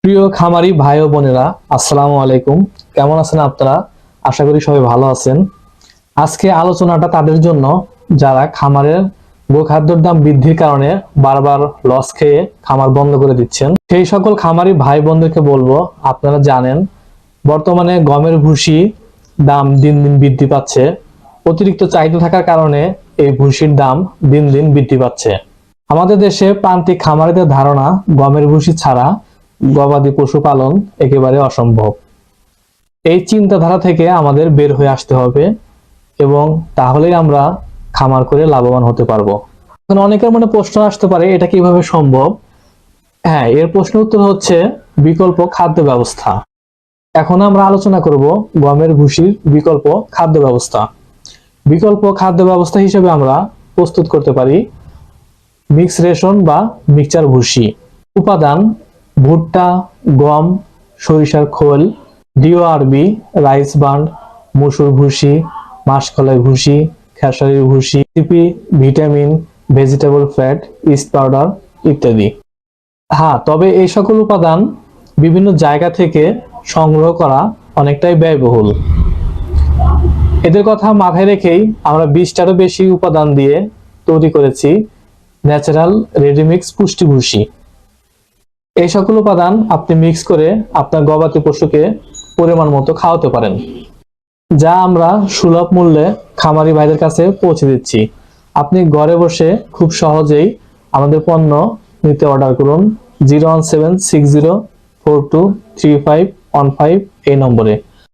প্রিয় খামারি ভাই ও বোনেরা, আসসালামু আলাইকুম। কেমন আছেন আপনারা? আশা করি সবাই ভালো আছেন। আজকে আলোচনাটা তাদের জন্য যারা খামারের গোখাদ্যের দাম বৃদ্ধির কারণে বারবার লস খেয়ে খামার বন্ধ করে দিচ্ছেন। সেই সকল খামারি ভাই বোনদেরকে বলবো, আপনারা জানেন বর্তমানে গমের ভুসি দাম দিন দিন বৃদ্ধি পাচ্ছে। অতিরিক্ত চাহিদা থাকার কারণে এই ভুসির দাম দিন দিন বৃদ্ধি পাচ্ছে। আমাদের দেশে প্রান্তিক খামারিদের ধারণা গমের ভুসি ছাড়া গবাদি পশু পালন একেবারে অসম্ভব। এই চিন্তাধারা থেকে আমাদের বের হয়ে আসতে হবে এবং তাহলেই আমরা খামার করে লাভবান হতে পারবো। এখন অনেকের মনে প্রশ্ন আসতে পারে, এটা কিভাবে সম্ভব? হ্যাঁ, এর প্রশ্নের উত্তর হচ্ছে বিকল্প খাদ্য ব্যবস্থা। এখন আমরা আলোচনা করব গমের ভুসির বিকল্প খাদ্য ব্যবস্থা। বিকল্প খাদ্য ব্যবস্থা হিসেবে আমরা প্রস্তুত করতে পারি মিক্স রেশন বা মিক্সচার ভুসি। উপাদান: ভুট্টা, গম, সরিষার খোল, ডিওআরবি, রাইস বার্ন, মসুর ভুসি, মাসকলাই ভুসি, খেসারির ভুসি, CP, vitamin, vegetable fat, east powder ইত্যাদি। হ্যাঁ, তবে এই সকল উপাদান বিভিন্ন জায়গা থেকে সংগ্রহ করা অনেকটাই ব্যয়বহুল। এদের কথা মাথায় রেখেই আমরা 20টারও বেশি উপাদান দিয়ে তৈরি করেছি ন্যাচারাল রেডিমিক্স পুষ্টি ভুসি। এই সকল উপাদান আপনি মিক্স করে আপনার গবাদি পশুকে পরিমাণ মতো খাওয়াতে পারেন, যা আমরা সুলভ মূল্যে খামারি ভাইদের কাছে পৌঁছে দিচ্ছি। আপনি ঘরে বসে খুব সহজেই আমাদের পণ্য নিতে অর্ডার করুন 01760423515 এই নম্বরে।